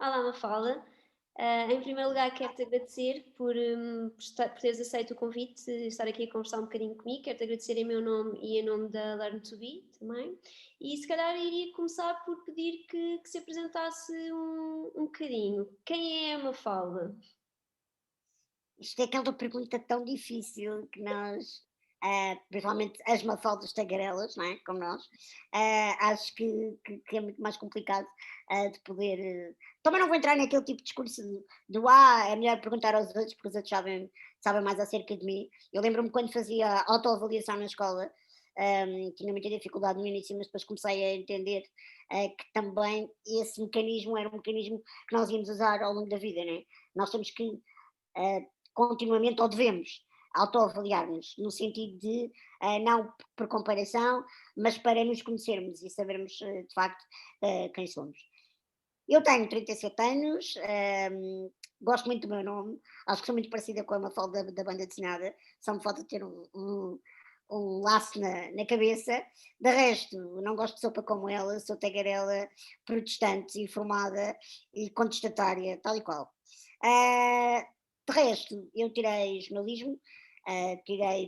Olá, Mafalda. Em primeiro lugar, quero-te agradecer por teres aceito o convite de estar aqui a conversar um bocadinho comigo. Quero-te agradecer em meu nome e em nome da Learn to Be também. E se calhar iria começar por pedir que se apresentasse um bocadinho. Quem é a Mafalda? Isto é aquela pergunta tão difícil que nós, principalmente as mafaldas tagarelas, não é? Como nós, acho que é muito mais complicado de poder. Também não vou entrar naquele tipo de discurso é melhor perguntar aos outros, porque os outros sabem mais acerca de mim. Eu lembro-me quando fazia autoavaliação na escola, tinha muita dificuldade no início, mas depois comecei a entender que também esse mecanismo era um mecanismo que nós íamos usar ao longo da vida, não é? Nós temos que eh, continuamente, ou devemos, autoavaliar-nos, no sentido de, não por comparação, mas para nos conhecermos e sabermos de facto quem somos. Eu tenho 37 anos, gosto muito do meu nome, acho que sou muito parecida com a Mafalda da banda desenhada, só me falta ter um laço na cabeça. De resto, não gosto de sopa como ela, sou tagarela, protestante, informada e contestatária, tal e qual. Ah, de resto, eu tirei jornalismo,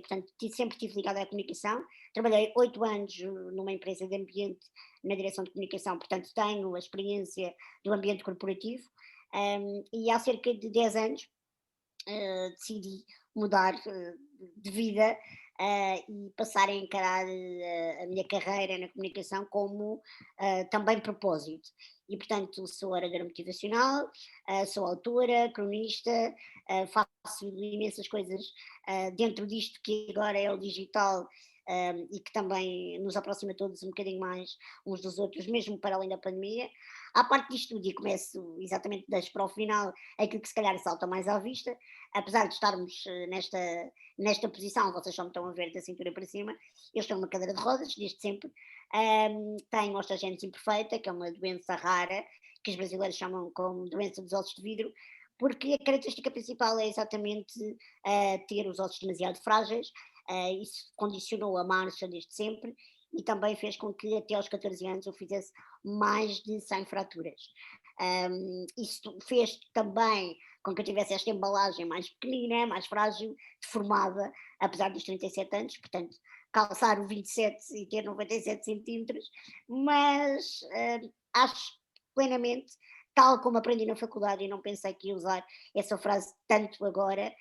portanto, sempre estive ligada à comunicação. Trabalhei 8 anos numa empresa de ambiente na direção de comunicação, portanto, tenho a experiência do ambiente corporativo. E há cerca de 10 anos decidi mudar de vida e passar a encarar a minha carreira na comunicação como também propósito. E, portanto, sou oradora motivacional, sou autora, cronista, faço imensas coisas dentro disto que agora é o digital. E que também nos aproxima todos um bocadinho mais uns dos outros, mesmo para além da pandemia. À parte disto tudo, e começo exatamente deixo para o final aquilo que se calhar salta mais à vista, apesar de estarmos nesta posição, vocês só me estão a ver da cintura para cima, eu estou numa cadeira de rodas, desde sempre. Tenho osteogenesis imperfeita, que é uma doença rara, que os brasileiros chamam como doença dos ossos de vidro, porque a característica principal é exatamente ter os ossos demasiado frágeis. Isso condicionou a marcha desde sempre e também fez com que até aos 14 anos eu fizesse mais de 100 fraturas. Isso fez também com que eu tivesse esta embalagem mais pequenina, mais frágil, deformada, apesar dos 37 anos, portanto, calçar o 27 e ter 97 centímetros, mas acho plenamente, tal como aprendi na faculdade e não pensei que ia usar essa frase tanto agora,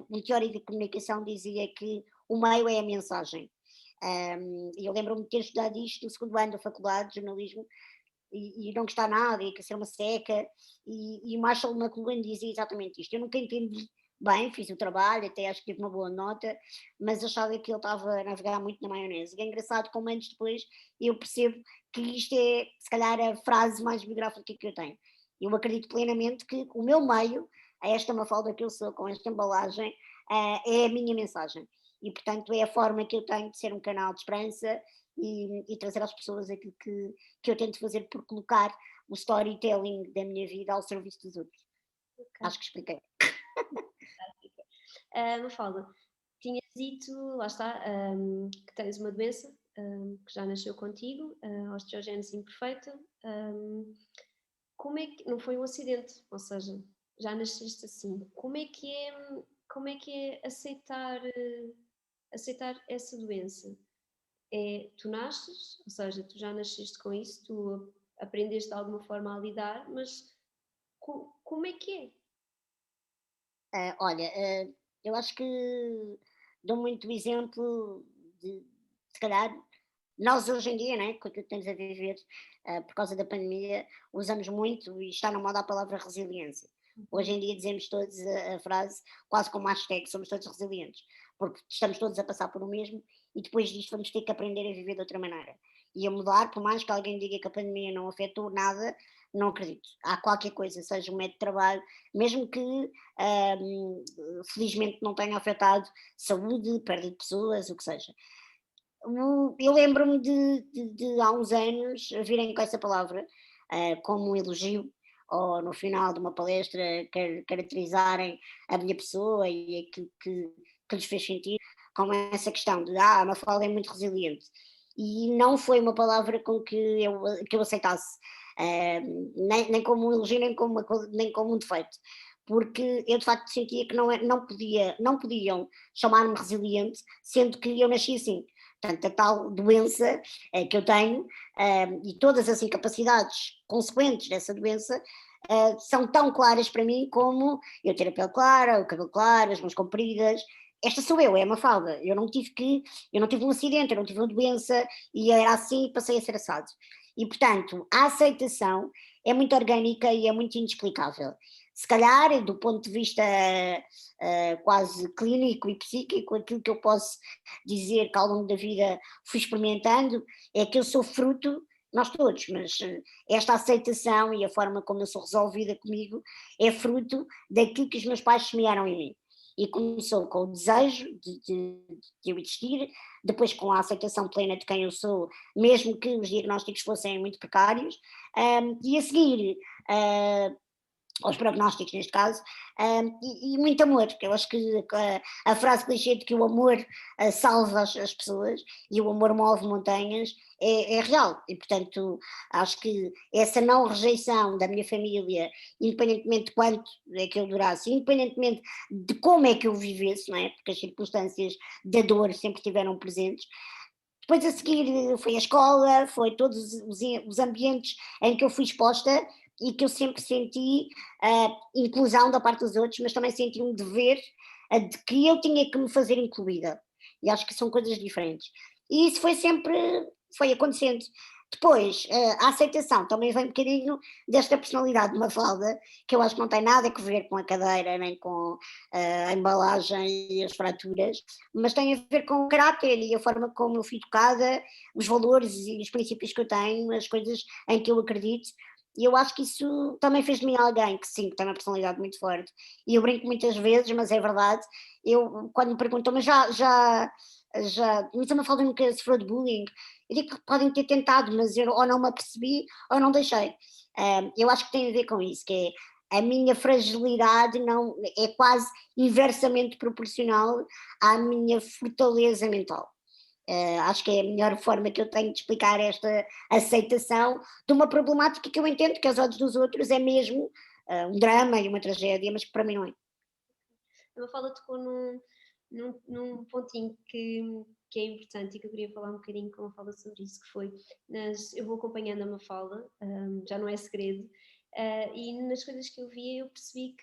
um teórico de comunicação dizia que o meio é a mensagem. E eu lembro-me de ter estudado isto no segundo ano da faculdade de jornalismo e não gostar nada, e que ser uma seca, e o Marshall McLuhan dizia exatamente isto. Eu nunca entendi bem, fiz o trabalho, até acho que tive uma boa nota, mas achava que ele estava a navegar muito na maionese. E é engraçado como anos depois eu percebo que isto é, se calhar, a frase mais biográfica que eu tenho. Eu acredito plenamente que o meu meio, a esta Mafalda que eu sou, com esta embalagem, é a minha mensagem. E, portanto, é a forma que eu tenho de ser um canal de esperança e trazer às pessoas aquilo que eu tento fazer por colocar o storytelling da minha vida ao serviço dos outros. Ok, Acho que expliquei. fantástica. Mafalda, tinhas dito, lá está, que tens uma doença que já nasceu contigo, a osteogénese imperfeita. Como é que não foi um acidente, ou seja, já nasceste assim. Como é que é aceitar essa doença? Tu nasces, ou seja, tu já nasceste com isso, tu aprendeste de alguma forma a lidar, mas como é que é? Olha, eu acho que dou muito exemplo de, se calhar, nós hoje em dia, né, com aquilo que estamos a viver por causa da pandemia, usamos muito e está na moda a palavra resiliência. Hoje Uhum. em dia dizemos todos a frase quase como hashtag, somos todos resilientes, porque estamos todos a passar por o mesmo e depois disto vamos ter que aprender a viver de outra maneira. E a mudar, por mais que alguém diga que a pandemia não afetou nada, não acredito. Há qualquer coisa, seja um método de trabalho, mesmo que felizmente não tenha afetado saúde, perda de pessoas, o que seja. Eu lembro-me de há uns anos virem com essa palavra como um elogio, ou no final de uma palestra caracterizarem a minha pessoa e aquilo que lhes fez sentir, como essa questão de a Mafalda é muito resiliente. E não foi uma palavra com que eu aceitasse. nem como um elogio, nem como um defeito, porque eu de facto sentia que não podiam chamar-me resiliente, sendo que eu nasci assim. Portanto, a tal doença que eu tenho e todas as incapacidades consequentes dessa doença são tão claras para mim como eu ter a pele clara, o cabelo claro, as mãos compridas. Esta sou eu, é a Mafalda. Eu não tive um acidente, eu não tive uma doença e era assim e passei a ser assado. E, portanto, a aceitação é muito orgânica e é muito inexplicável. Se calhar, do ponto de vista quase clínico e psíquico, aquilo que eu posso dizer que ao longo da vida fui experimentando é que eu sou fruto, nós todos, mas esta aceitação e a forma como eu sou resolvida comigo é fruto daquilo que os meus pais semearam em mim. E começou com o desejo de eu existir, depois com a aceitação plena de quem eu sou, mesmo que os diagnósticos fossem muito precários, e a seguir aos prognósticos neste caso, e muito amor, porque eu acho que a frase clichê de que o amor salva as pessoas e o amor move montanhas é real, e portanto acho que essa não rejeição da minha família, independentemente de quanto é que eu durasse, independentemente de como é que eu vivesse, não é? Porque as circunstâncias da dor sempre estiveram presentes. Depois a seguir foi a escola, foi todos os ambientes em que eu fui exposta e que eu sempre senti inclusão da parte dos outros, mas também senti um dever de que eu tinha que me fazer incluída. E acho que são coisas diferentes. E isso foi acontecendo. Depois, a aceitação também vem um bocadinho desta personalidade de Mafalda, que eu acho que não tem nada a ver com a cadeira, nem com a embalagem e as fraturas, mas tem a ver com o caráter e a forma como eu fui educada, os valores e os princípios que eu tenho, as coisas em que eu acredito, e eu acho que isso também fez de mim alguém que sim, que tem uma personalidade muito forte. E eu brinco muitas vezes, mas é verdade, quando me perguntam, mas mas a Mafalda nunca sofreu de bullying, eu digo que podem ter tentado, mas eu ou não me apercebi ou não deixei. Eu acho que tem a ver com isso, que é a minha fragilidade não é quase inversamente proporcional à minha fortaleza mental. Acho que é a melhor forma que eu tenho de explicar esta aceitação de uma problemática que eu entendo que aos olhos dos outros é mesmo um drama e uma tragédia, mas que para mim não é. A Mafalda tocou num pontinho que é importante e que eu queria falar um bocadinho com a Mafalda sobre isso, que foi, eu vou acompanhando a Mafalda, já não é segredo, e nas coisas que eu via eu percebi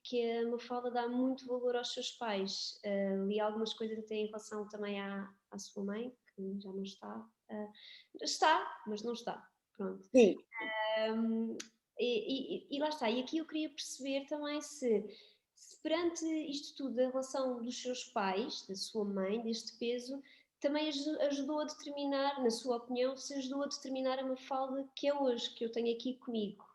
que a Mafalda dá muito valor aos seus pais. Li algumas coisas até em relação também à sua mãe, que já não está. Está, mas não está. Pronto. Sim. E lá está. E aqui eu queria perceber também se perante isto tudo, da relação dos seus pais, da sua mãe, deste peso, também ajudou a determinar, na sua opinião, se ajudou a determinar a Mafalda que é hoje, que eu tenho aqui comigo.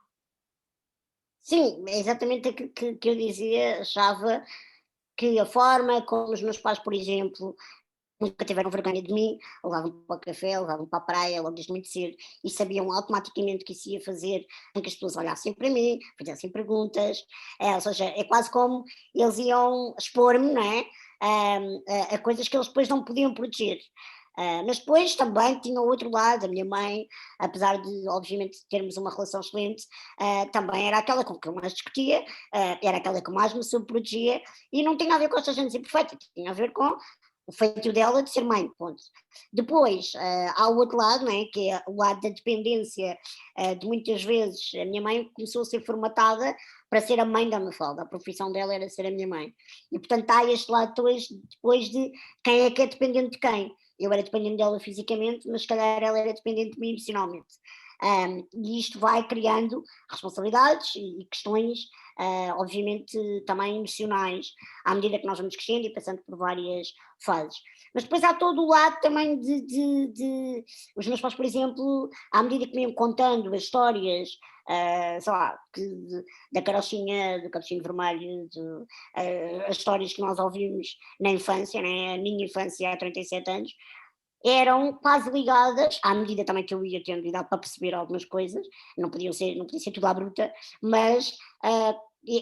Sim, é exatamente aquilo que eu dizia, achava que a forma como os meus pais, por exemplo, nunca tiveram vergonha de mim, levavam-me para o café, levavam-me para a praia, logo desde muito cedo, e sabiam automaticamente que isso ia fazer com que as pessoas olhassem para mim, fizessem perguntas, ou seja, é quase como eles iam expor-me, não é? A coisas que eles depois não podiam proteger. Mas depois também tinha o outro lado, a minha mãe, apesar de obviamente termos uma relação excelente, também era aquela com que eu mais discutia, era aquela que mais me sobreprotegia, e não tinha a ver com esta gente ser perfeita, tinha a ver com o feito dela de ser mãe, ponto. Depois, há o outro lado, não é? Que é o lado da dependência, de muitas vezes a minha mãe começou a ser formatada para ser a mãe da Mafalda, a profissão dela era ser a minha mãe. E portanto há este lado depois de quem é que é dependente de quem. Eu era dependente dela fisicamente, mas se calhar ela era dependente de mim emocionalmente. E isto vai criando responsabilidades e questões, obviamente, também emocionais, à medida que nós vamos crescendo e passando por várias fases. Mas depois há todo o lado também os meus pais, por exemplo, à medida que me iam contando as histórias, sei lá, da carochinha, do capuchinho vermelho, as histórias que nós ouvimos na infância, né? A minha infância há 37 anos, eram quase ligadas, à medida também que eu ia tendo idade para perceber algumas coisas, não podia ser tudo à bruta, mas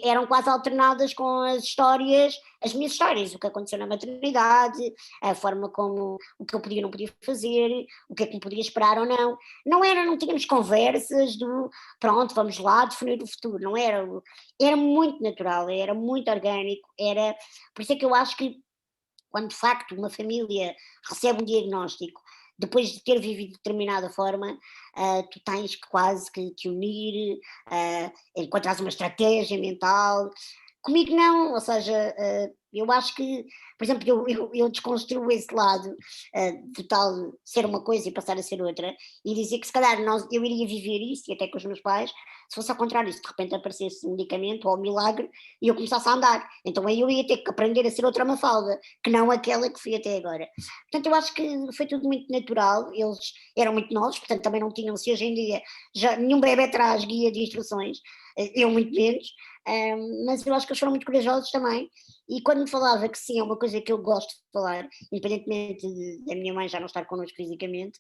eram quase alternadas com as minhas histórias, o que aconteceu na maternidade, a forma como, o que eu podia ou não podia fazer, o que é que me podia esperar ou não. Não tínhamos conversas do, pronto, vamos lá definir o futuro, não era, era muito natural, era muito orgânico, por isso é que eu acho que quando de facto uma família recebe um diagnóstico, depois de ter vivido de determinada forma, tu tens que quase que te unir, encontrar uma estratégia mental. Comigo não, ou seja, eu acho que, por exemplo, eu desconstruo esse lado de tal ser uma coisa e passar a ser outra, e dizer que se calhar eu iria viver isso, e até com os meus pais, se fosse ao contrário, se de repente aparecesse um medicamento ou um milagre e eu começasse a andar, então aí eu ia ter que aprender a ser outra Mafalda, que não aquela que fui até agora. Portanto, eu acho que foi tudo muito natural, eles eram muito novos, portanto também não tinham, se hoje em dia já nenhum bebê traz guia de instruções, eu muito menos, mas eu acho que eles foram muito corajosos também, e quando me falava que sim, é uma coisa que eu gosto de falar, independentemente da minha mãe já não estar connosco fisicamente,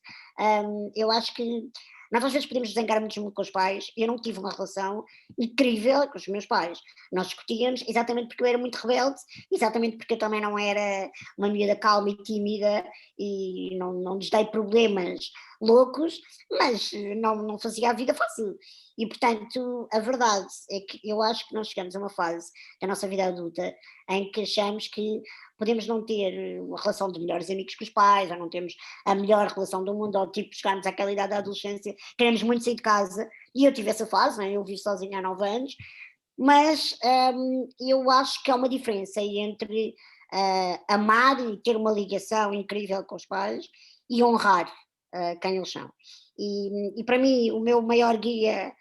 eu acho que nós às vezes podemos desengar-nos muito com os pais. Eu não tive uma relação incrível com os meus pais. Nós discutíamos exatamente porque eu era muito rebelde, exatamente porque eu também não era uma miúda calma e tímida e não lhes dei problemas loucos, mas não fazia a vida fácil. E portanto, a verdade é que eu acho que nós chegamos a uma fase da nossa vida adulta em que achamos que podemos não ter uma relação de melhores amigos que os pais, ou não temos a melhor relação do mundo, ou tipo, chegarmos àquela idade da adolescência, queremos muito sair de casa, e eu tive essa fase, não é? Eu vivo sozinha há 9 anos, mas eu acho que há uma diferença entre amar e ter uma ligação incrível com os pais e honrar quem eles são. E para mim, o meu maior guia,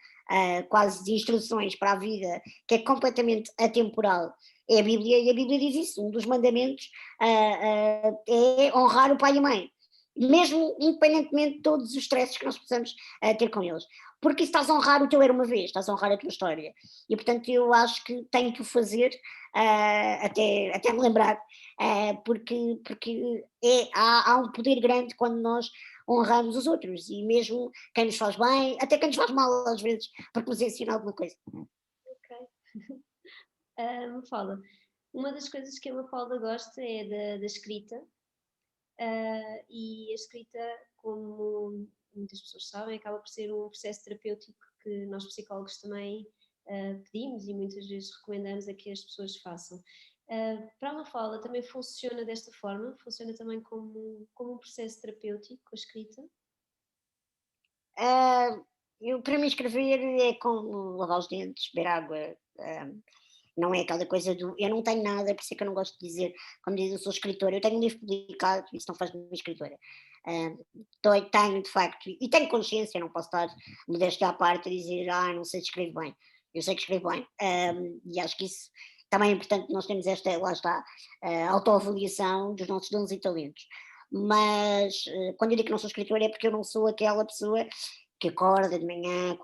quase de instruções para a vida, que é completamente atemporal, é a Bíblia, e a Bíblia diz isso, um dos mandamentos é honrar o pai e a mãe, mesmo independentemente de todos os stresses que nós possamos ter com eles, porque estás a honrar o teu era uma vez, estás a honrar a tua história, e portanto eu acho que tenho que o fazer até me lembrar, porque há um poder grande quando nós honramos os outros, e mesmo quem nos faz bem, até quem nos faz mal às vezes, porque nos ensina alguma coisa. Ok. Mafalda, uma das coisas que a Mafalda gosta é da escrita, e a escrita, como muitas pessoas sabem, acaba por ser um processo terapêutico que nós psicólogos também pedimos e muitas vezes recomendamos a que as pessoas façam. Para a Mafalda também funciona desta forma? Funciona também como um processo terapêutico, a escrita? Para mim escrever é como lavar os dentes, beber água, não é aquela coisa do eu não tenho nada, por isso é que eu não gosto de dizer, como diz, eu sou escritora, eu tenho um livro publicado, isso não faz de mim escritora. Tenho de facto, e tenho consciência, não posso estar modéstia à parte a dizer, não sei se escrevo bem. Eu sei que escrevo bem, e acho que isso também é importante, nós temos esta, lá está, autoavaliação dos nossos dons e talentos. Mas quando eu digo que não sou escritora é porque eu não sou aquela pessoa que acorda de manhã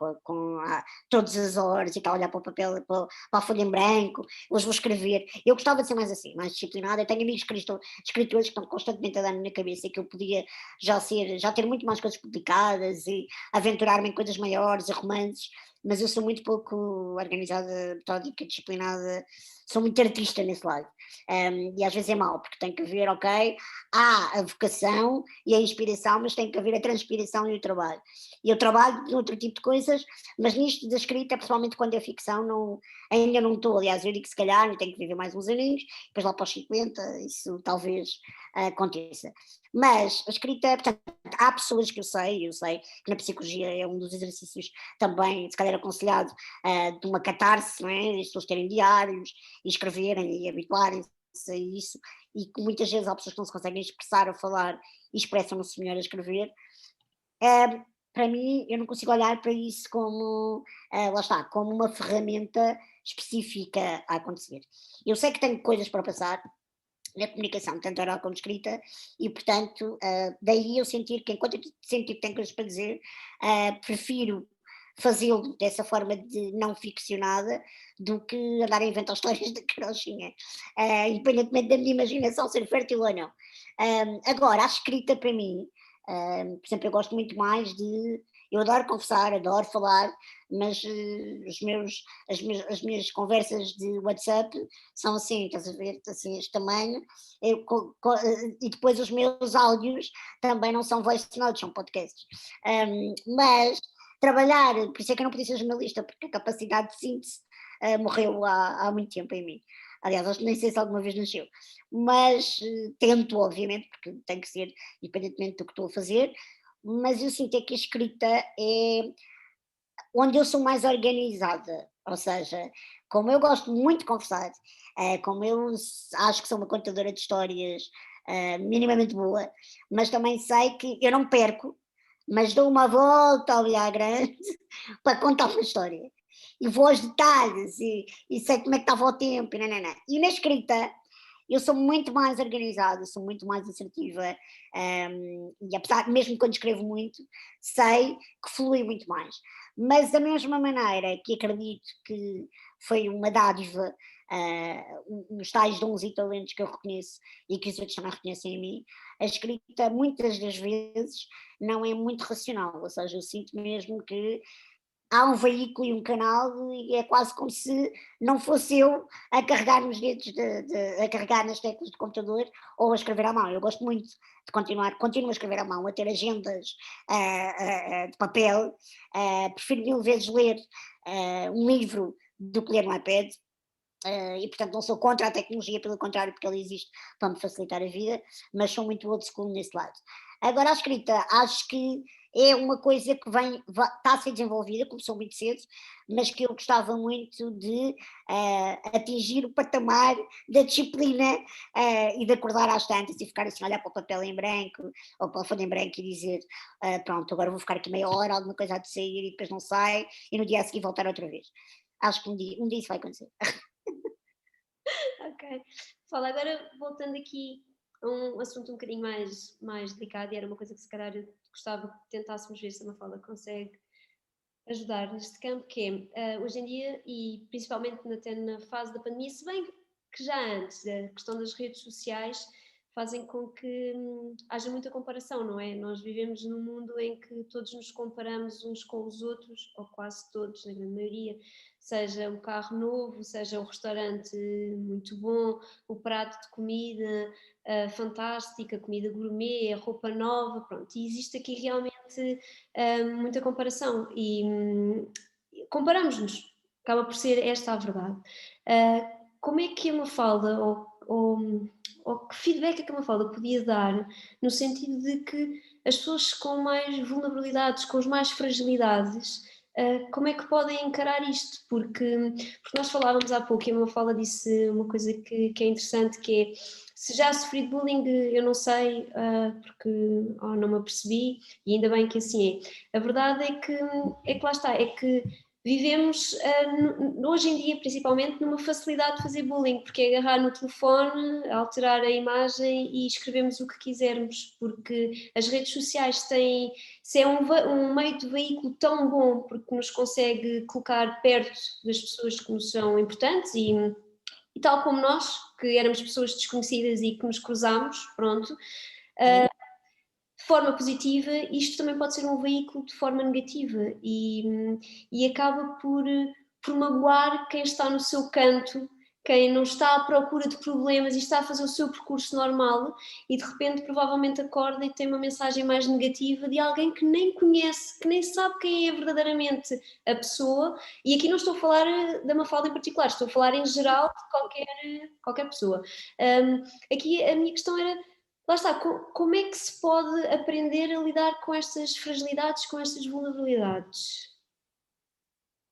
todas as horas e está a olhar para o papel, para a folha em branco, hoje vou escrever. Eu gostava de ser mais assim, mais disciplinada. Eu tenho amigos escritores que estão constantemente a dar-me na cabeça que eu podia já ter muito mais coisas publicadas e aventurar-me em coisas maiores, e romances, mas eu sou muito pouco organizada, metódica, disciplinada, sou muito artista nesse lado. E às vezes é mau, porque tem que haver, ok, há a vocação e a inspiração, mas tem que haver a transpiração e o trabalho. E eu trabalho de outro tipo de coisas, mas nisto da escrita, principalmente quando é ficção, ainda não estou. Aliás, eu digo que se calhar eu tenho que viver mais uns aninhos, depois lá para os 50, isso talvez aconteça. Mas a escrita, portanto, há pessoas que eu sei que na psicologia é um dos exercícios também, se calhar aconselhado, de uma catarse, não é? As pessoas terem diários e escreverem e habituarem-se a isso, e que muitas vezes há pessoas que não se conseguem expressar ou falar e expressam-se melhor a escrever. Para mim, eu não consigo olhar para isso como, lá está, como uma ferramenta específica a acontecer. Eu sei que tenho coisas para passar na comunicação, tanto oral como escrita, e portanto, daí eu sentir que enquanto eu sentir que tenho coisas para dizer, prefiro fazê-lo dessa forma de não ficcionada do que andar a inventar histórias de carochinha, independentemente da minha imaginação ser fértil ou não. Agora, a escrita para mim, por exemplo, eu gosto muito mais de Eu adoro conversar, adoro falar, mas as minhas conversas de WhatsApp são assim, estás a ver, assim, este tamanho, e depois os meus áudios também não são voice notes, são podcasts. Mas trabalhar, por isso é que eu não podia ser jornalista, porque a capacidade de síntese morreu há muito tempo em mim. Aliás, acho que nem sei se alguma vez nasceu, mas tento, obviamente, porque tem que ser independentemente do que estou a fazer, mas eu sinto é que a escrita é onde eu sou mais organizada, ou seja, como eu gosto muito de conversar, como eu acho que sou uma contadora de histórias minimamente boa, mas também sei que eu não perco, mas dou uma volta ao olhar grande para contar uma história. E vou aos detalhes e sei como é que estava o tempo e nananã. E na escrita eu sou muito mais organizada, sou muito mais assertiva, e apesar, mesmo quando escrevo muito, sei que flui muito mais. Mas da mesma maneira que acredito que foi uma dádiva, os tais dons e talentos que eu reconheço e que os outros também reconhecem em mim, a escrita muitas das vezes não é muito racional, ou seja, eu sinto mesmo que há um veículo e um canal e é quase como se não fosse eu a carregar nos dedos, a carregar nas teclas do computador ou a escrever à mão. Eu gosto muito de continuo a escrever à mão, a ter agendas de papel, prefiro mil vezes ler um livro do que ler no iPad. E portanto não sou contra a tecnologia, pelo contrário, porque ela existe para me facilitar a vida, mas sou muito old school nesse lado. Agora a escrita, acho que é uma coisa que está a ser desenvolvida, começou muito cedo, mas que eu gostava muito de atingir o patamar da disciplina e de acordar às tantas e ficar assim a olhar para o papel em branco ou para o fundo em branco e dizer pronto, agora vou ficar aqui meia hora, alguma coisa há de sair e depois não sai e no dia a seguir voltar outra vez. Acho que um dia isso vai acontecer. Ok. Fala, agora voltando aqui a um assunto um bocadinho mais delicado, e era uma coisa que se calhar eu gostava que tentássemos ver se a Mafalda consegue ajudar neste campo, que é, hoje em dia, e principalmente até na fase da pandemia, se bem que já antes, a questão das redes sociais fazem com que haja muita comparação, não é? Nós vivemos num mundo em que todos nos comparamos uns com os outros, ou quase todos, na grande maioria, seja um carro novo, seja um restaurante muito bom, o prato de comida fantástica, comida gourmet, a roupa nova, pronto, e existe aqui realmente muita comparação e comparamos-nos, acaba por ser esta a verdade. Como é que a Mafalda, ou que feedback é que a Mafalda podia dar no sentido de que as pessoas com mais vulnerabilidades, com as mais fragilidades, como é que podem encarar isto? Porque nós falávamos há pouco e a Mafalda disse uma coisa que é interessante, que é se já sofri de bullying, eu não sei, porque não me apercebi, e ainda bem que assim é. A verdade é que lá está, é que vivemos hoje em dia principalmente numa facilidade de fazer bullying, porque é agarrar no telefone, alterar a imagem e escrevemos o que quisermos, porque as redes sociais têm, se é um meio de veículo tão bom, porque nos consegue colocar perto das pessoas que nos são importantes e tal como nós, que éramos pessoas desconhecidas e que nos cruzámos, pronto, de forma positiva, isto também pode ser um veículo de forma negativa e acaba por magoar quem está no seu canto, quem não está à procura de problemas e está a fazer o seu percurso normal e de repente provavelmente acorda e tem uma mensagem mais negativa de alguém que nem conhece, que nem sabe quem é verdadeiramente a pessoa, e aqui não estou a falar da Mafalda em particular, estou a falar em geral de qualquer pessoa. Aqui a minha questão era, lá está, como é que se pode aprender a lidar com estas fragilidades, com estas vulnerabilidades?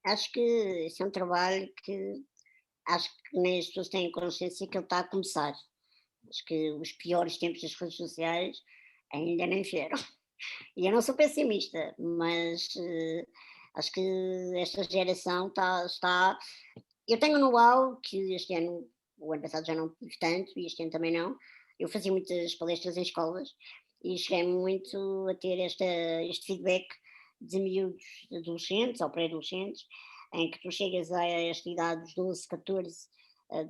Acho que esse é um trabalho que acho que nem as pessoas têm consciência que ele está a começar. Acho que os piores tempos das redes sociais ainda nem vieram. E eu não sou pessimista, mas acho que esta geração está. Eu tenho um know-how que este ano, o ano passado já não tive tanto, e este ano também não. Eu fazia muitas palestras em escolas e cheguei muito a ter este feedback de miúdos adolescentes ou pré-adolescentes, em que tu chegas a esta idade dos 12, 14,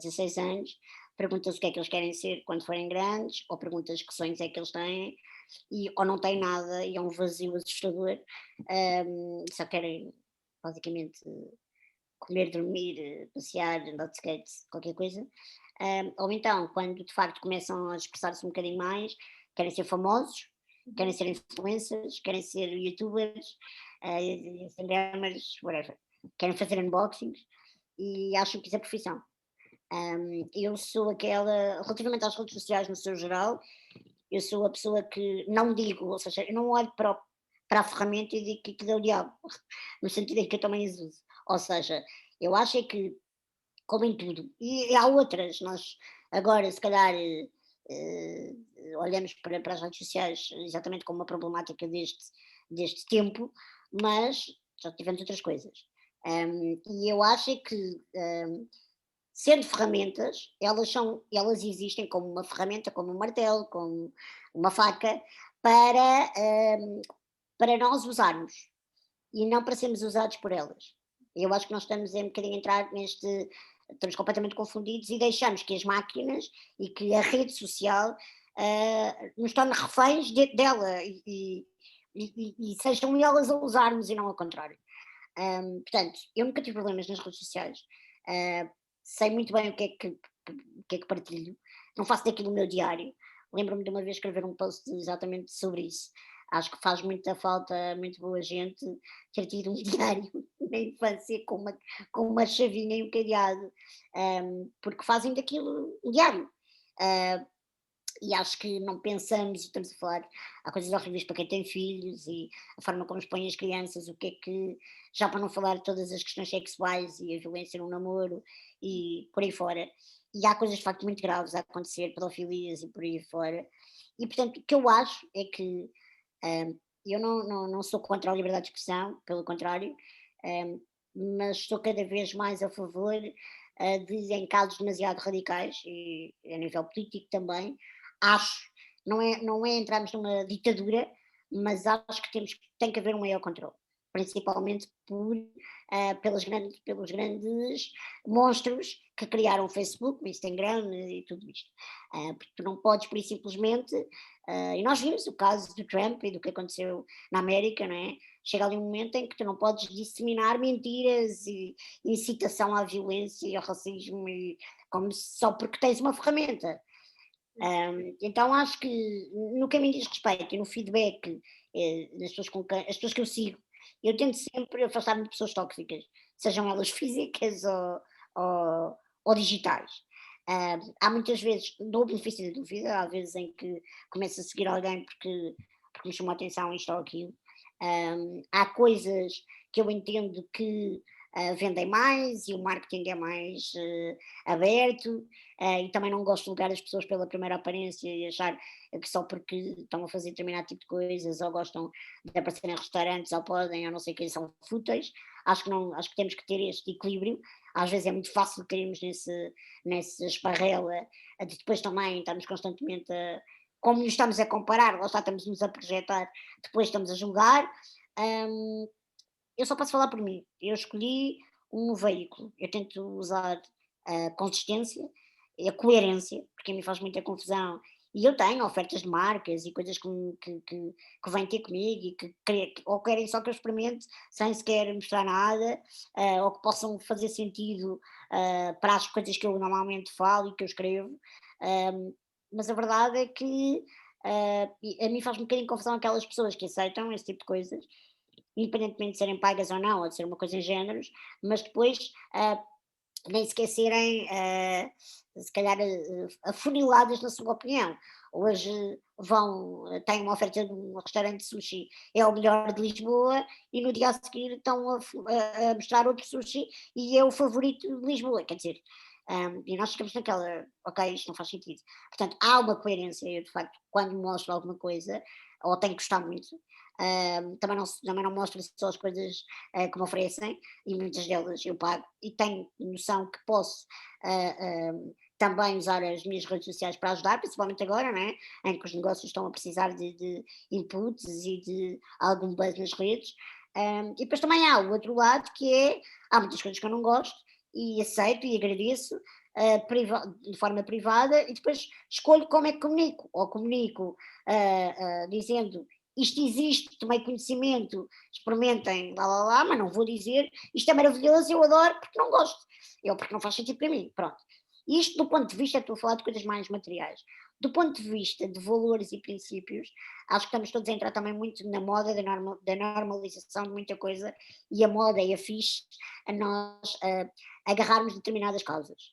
16 anos, perguntas o que é que eles querem ser quando forem grandes, ou perguntas que sonhos é que eles têm, ou não têm nada e é um vazio assustador, só querem basicamente comer, dormir, passear, andar de skate, qualquer coisa. Ou então, quando de facto começam a expressar-se um bocadinho mais, querem ser famosos, querem ser influencers, querem ser youtubers, instagramers, whatever. Querem fazer unboxings e acham que isso é profissão. Eu sou aquela, relativamente às redes sociais no seu geral, eu sou a pessoa que não digo, ou seja, eu não olho para a ferramenta e digo que aquilo é o diabo, no sentido em que eu também as uso. Ou seja, eu acho é que, como em tudo, e há outras, nós agora se calhar olhamos para as redes sociais exatamente como uma problemática deste tempo, mas já tivemos outras coisas. E eu acho é que sendo ferramentas, elas existem como uma ferramenta, como um martelo, como uma faca, para, para nós usarmos e não para sermos usados por elas. Eu acho que nós estamos um bocadinho a entrar estamos completamente confundidos e deixamos que as máquinas e que a rede social nos torne reféns dela e sejam elas a usarmos e não ao contrário. Portanto, eu nunca tive problemas nas redes sociais. Ah, sei muito bem o que é que partilho. Não faço daquilo o meu diário. Lembro-me de uma vez escrever um post exatamente sobre isso. Acho que faz muita falta, muito boa gente, ter tido um diário na infância com uma chavinha e um cadeado, porque fazem daquilo um diário. Ah, e acho que não pensamos, e estamos a falar, há coisas horríveis para quem tem filhos e a forma como expõe as crianças, o que é que, já para não falar de todas as questões sexuais e a violência no namoro e por aí fora. E há coisas de facto muito graves a acontecer, pedofilias e por aí fora. E portanto, o que eu acho é que eu não sou contra a liberdade de expressão, pelo contrário, hum, mas estou cada vez mais a favor de, em casos demasiado radicais, e a nível político também, acho, não é entrarmos numa ditadura, mas acho que tem que haver um maior controle, principalmente pelos grandes monstros que criaram o Facebook, o Instagram e tudo isto. Porque tu não podes, por simplesmente, e nós vimos o caso do Trump e do que aconteceu na América, não é? Chega ali um momento em que tu não podes disseminar mentiras e incitação à violência e ao racismo, só porque tens uma ferramenta. Então acho que no que a mim diz respeito e no feedback das pessoas as pessoas que eu sigo, eu tento sempre afastar-me de pessoas tóxicas, sejam elas físicas ou digitais. Há muitas vezes, dou o benefício da dúvida, há vezes em que começo a seguir alguém porque me chamou a atenção isto ou aquilo. Há coisas que eu entendo que vendem mais e o marketing é mais aberto, e também não gosto de julgar as pessoas pela primeira aparência e achar que só porque estão a fazer determinado tipo de coisas ou gostam de aparecer em restaurantes ou podem ou não sei o que são fúteis. Acho que temos que ter este equilíbrio. Às vezes é muito fácil cairmos nessa esparrela de depois também estamos constantemente como nos estamos a comparar, lá está, estamos-nos a projetar, depois estamos a julgar. Eu só posso falar por mim. Eu escolhi um veículo. Eu tento usar a consistência e a coerência, porque a mim faz muita confusão. E eu tenho ofertas de marcas e coisas que vêm ter comigo e ou querem só que eu experimente sem sequer mostrar nada, ou que possam fazer sentido para as coisas que eu normalmente falo e que eu escrevo. Mas a verdade é que a mim faz um bocadinho confusão aquelas pessoas que aceitam esse tipo de coisas, independentemente de serem pagas ou não, ou de ser uma coisa em géneros, mas depois nem sequer serem, se calhar, afuniladas na sua opinião. Hoje têm uma oferta de um restaurante de sushi, é o melhor de Lisboa, e no dia a seguir estão a mostrar outro sushi e é o favorito de Lisboa, quer dizer, e nós ficamos naquela, ok, isto não faz sentido. Portanto, há uma coerência, eu de facto, quando mostro alguma coisa, ou tenho que gostar muito, também não mostro só as coisas que me oferecem, e muitas delas eu pago, e tenho noção que posso também usar as minhas redes sociais para ajudar, principalmente agora, né, em que os negócios estão a precisar de inputs e de algum buzz nas redes. E depois também há o outro lado, que é, há muitas coisas que eu não gosto, e aceito e agradeço de forma privada e depois escolho como é que comunico. Ou comunico dizendo isto existe, tomei conhecimento, experimentem, lá, lá, lá, mas não vou dizer isto é maravilhoso, eu adoro, porque não gosto, eu porque não faz sentido para mim, pronto. Isto do ponto de vista, estou a falar de coisas mais materiais, do ponto de vista de valores e princípios, acho que estamos todos a entrar também muito na moda da normalização de muita coisa, e a moda é a fixe a nós agarrarmos determinadas causas.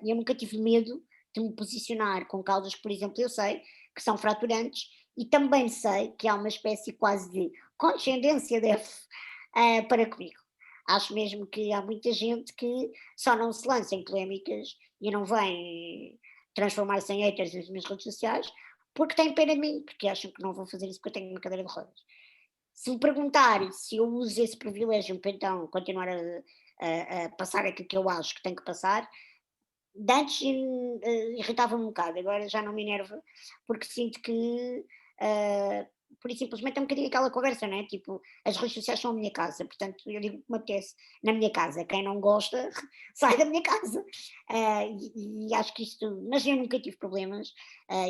Eu nunca tive medo de me posicionar com causas que, por exemplo, eu sei que são fraturantes e também sei que há uma espécie quase de condescendência para comigo. Acho mesmo que há muita gente que só não se lança em polémicas e não vem transformar-se em haters nas minhas redes sociais porque têm pena de mim, porque acham que não vou fazer isso porque eu tenho uma cadeira de rodas. Se me perguntar se eu uso esse privilégio para então continuar a passar aquilo que eu acho que tenho que passar, de antes irritava-me um bocado, agora já não me enerva, porque sinto que, por isso simplesmente é um bocadinho aquela conversa, não é? Tipo, as redes sociais são a minha casa, portanto eu digo o que me apetece na minha casa, quem não gosta sai da minha casa. E acho que isto, mas eu nunca tive problemas,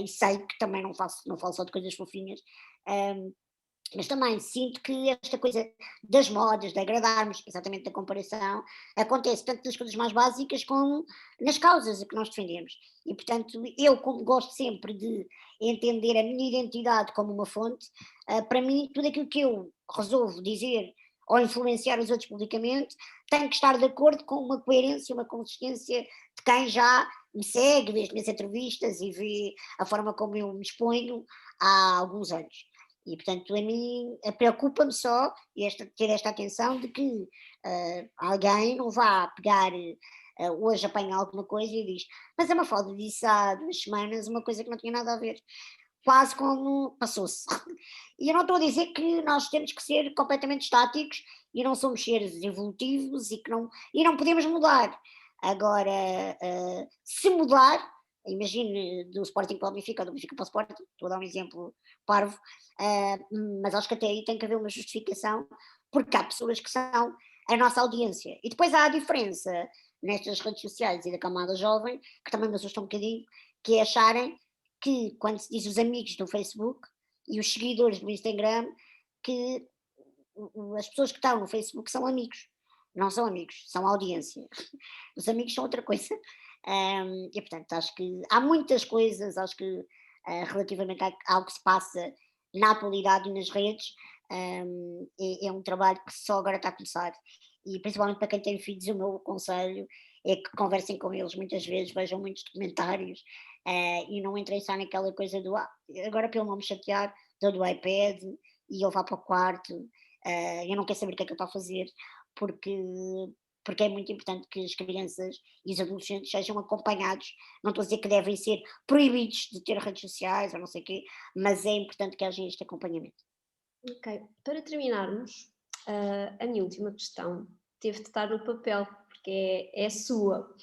e sei que também não falo só de coisas fofinhas, mas também sinto que esta coisa das modas, de agradarmos, exatamente da comparação, acontece tanto nas coisas mais básicas como nas causas a que nós defendemos. E, portanto, eu, como gosto sempre de entender a minha identidade como uma fonte, para mim, tudo aquilo que eu resolvo dizer ou influenciar os outros publicamente tem que estar de acordo com uma coerência, uma consistência de quem já me segue, vê as minhas entrevistas e vê a forma como eu me exponho há alguns anos. E, portanto, a mim preocupa-me só ter esta atenção de que alguém não vá pegar, hoje apanha alguma coisa e diz, mas a Mafalda disse há 2 semanas uma coisa que não tinha nada a ver, quase como passou-se. E eu não estou a dizer que nós temos que ser completamente estáticos e não somos seres evolutivos e não podemos mudar. Agora, se mudar, imagine do Sporting para o Benfica ou do Benfica para o Sporting, estou a dar um exemplo parvo, mas acho que até aí tem que haver uma justificação, porque há pessoas que são a nossa audiência. E depois há a diferença nestas redes sociais e da camada jovem, que também me assusta um bocadinho, que é acharem que quando se diz os amigos do Facebook e os seguidores do Instagram, que as pessoas que estão no Facebook são amigos. Não são amigos, são audiência. Os amigos são outra coisa. E portanto, acho que há muitas coisas, acho que relativamente ao que se passa na atualidade e nas redes, é um trabalho que só agora está a começar. E principalmente para quem tem filhos, o meu conselho é que conversem com eles muitas vezes, vejam muitos documentários e não entrem só naquela coisa do agora pelo não me chatear, dou do iPad e eu vá para o quarto, eu não quero saber o que é que eu estou a fazer, porque, porque é muito importante que as crianças e os adolescentes sejam acompanhados. Não estou a dizer que devem ser proibidos de ter redes sociais ou não sei o quê, mas é importante que haja este acompanhamento. Ok, para terminarmos, a minha última questão teve de estar no papel, porque é sua.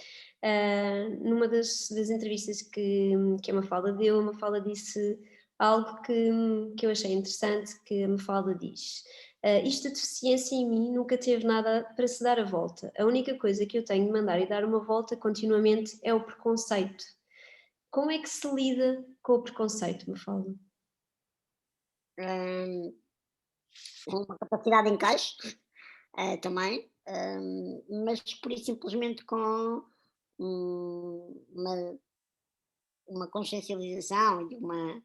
Numa das entrevistas que a Mafalda deu, a Mafalda disse algo que eu achei interessante, que a Mafalda diz. Isto da deficiência em mim nunca teve nada para se dar a volta. A única coisa que eu tenho de mandar e dar uma volta continuamente é o preconceito. Como é que se lida com o preconceito, Mafalda? Hum, uma capacidade de encaixe também, mas por isso simplesmente com uma consciencialização e uma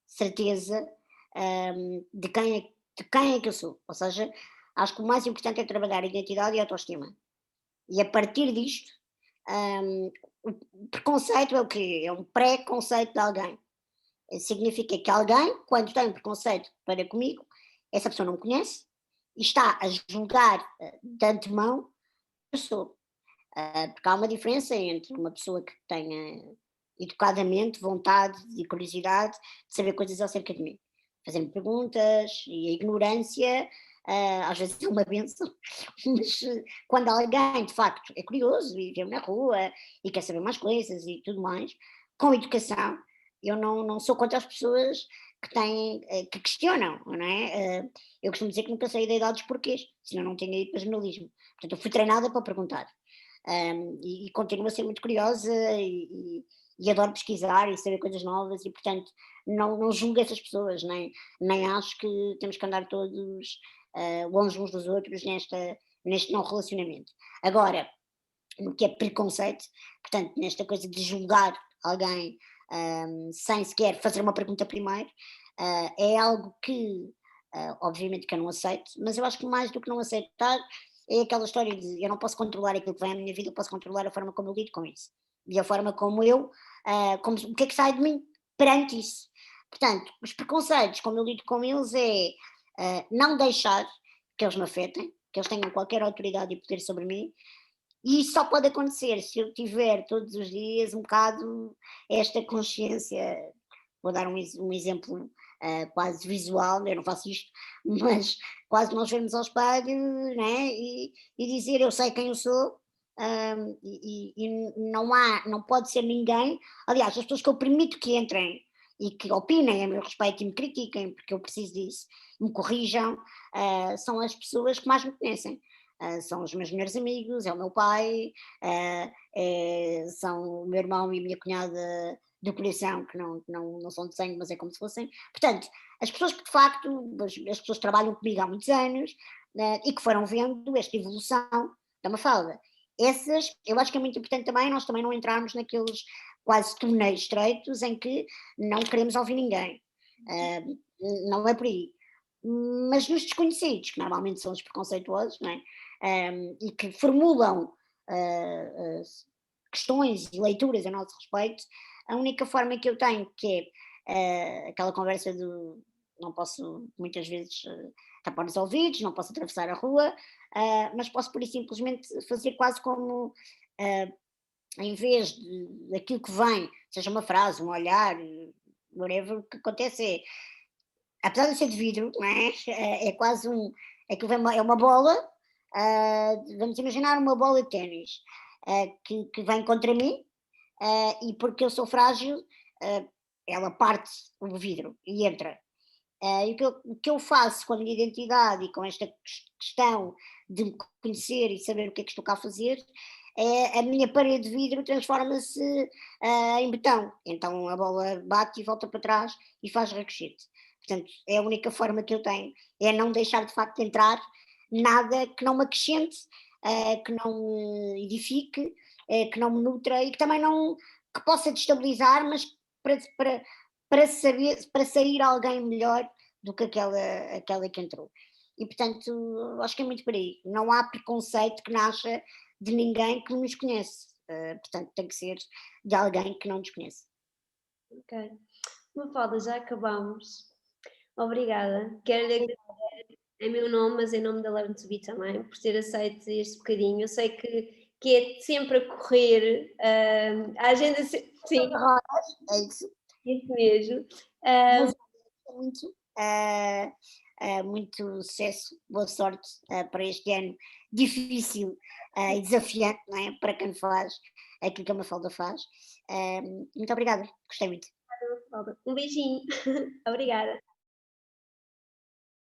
certeza de quem é que eu sou. Ou seja, acho que o mais importante é trabalhar a identidade e a autoestima. E a partir disto, o preconceito é o quê? É um pré-conceito de alguém. Significa que alguém, quando tem um preconceito para comigo, essa pessoa não me conhece e está a julgar de antemão eu sou. Porque há uma diferença entre uma pessoa que tenha educadamente vontade e curiosidade de saber coisas acerca de mim. Fazer-me perguntas e a ignorância às vezes é uma benção, mas quando alguém de facto é curioso e vê-me na rua e quer saber mais coisas e tudo mais, com educação, eu não sou contra as pessoas que questionam, não é? Eu costumo dizer que nunca sei da idade dos porquês, senão não tenho ido para jornalismo. Portanto, eu fui treinada para perguntar. e continuo a ser muito curiosa e adoro pesquisar e saber coisas novas e, portanto, não julgo essas pessoas, nem acho que temos que andar todos longe uns dos outros neste não relacionamento. Agora, no que é preconceito, portanto, nesta coisa de julgar alguém sem sequer fazer uma pergunta primeiro, é algo que, obviamente, que eu não aceito, mas eu acho que mais do que não aceitar é aquela história de eu não posso controlar aquilo que vem à minha vida, eu posso controlar a forma como eu lido com isso e a forma como o que é que sai de mim perante isso. Portanto, os preconceitos, como eu lido com eles, é não deixar que eles me afetem, que eles tenham qualquer autoridade e poder sobre mim, e isso só pode acontecer se eu tiver todos os dias um bocado esta consciência. Vou dar um exemplo quase visual, eu não faço isto, mas quase nós vemos ao espelho, né, e dizer eu sei quem eu sou, e não pode ser ninguém, aliás, as pessoas que eu permito que entrem e que opinem a meu respeito e me critiquem, porque eu preciso disso, me corrijam, são as pessoas que mais me conhecem. São os meus melhores amigos, é o meu pai, são o meu irmão e a minha cunhada do coração, que não são de sangue, mas é como se fossem. Portanto, as pessoas que de facto, as pessoas que trabalham comigo há muitos anos, e que foram vendo esta evolução da Mafalda. Essas, eu acho que é muito importante também nós também não entrarmos naqueles quase túneis estreitos em que não queremos ouvir ninguém. Não é por aí. Mas nos desconhecidos, que normalmente são os preconceituosos, não é? E que formulam questões e leituras a nosso respeito, a única forma que eu tenho, que é aquela conversa do não posso muitas vezes tapar os ouvidos, não posso atravessar a rua, mas posso por isso simplesmente fazer quase como, em vez daquilo que vem, seja uma frase, um olhar, whatever, o que acontece é, apesar de ser de vidro, não é? É quase aquilo é uma bola, vamos imaginar uma bola de ténis, que vem contra mim, e porque eu sou frágil, ah, ela parte o vidro e entra. E o que eu faço com a minha identidade e com esta questão de me conhecer e saber o que é que estou cá a fazer, é a minha parede de vidro transforma-se em betão. Então a bola bate e volta para trás e faz ricochete. Portanto, é a única forma que eu tenho, é não deixar de facto entrar nada que não me acrescente, que não me edifique, que não me nutra e que também não que possa destabilizar, mas para, para, para sair alguém melhor do que aquela que entrou. E portanto, acho que é muito por aí. Não há preconceito que nasça de ninguém que nos conhece. Portanto, tem que ser de alguém que não nos conhece. Ok. Mafalda, já acabamos. Obrigada. Quero lhe agradecer em meu nome, mas em nome da Learn to Be também, por ter aceito este bocadinho. Eu sei que é sempre a correr, a agenda. Sim, É isso. isso mesmo. Mas muito, muito sucesso, boa sorte para este ano difícil e desafiante, não é? Para quem faz aquilo que a Mafalda faz. Muito obrigada, gostei muito. Mafalda, um beijinho. Obrigada.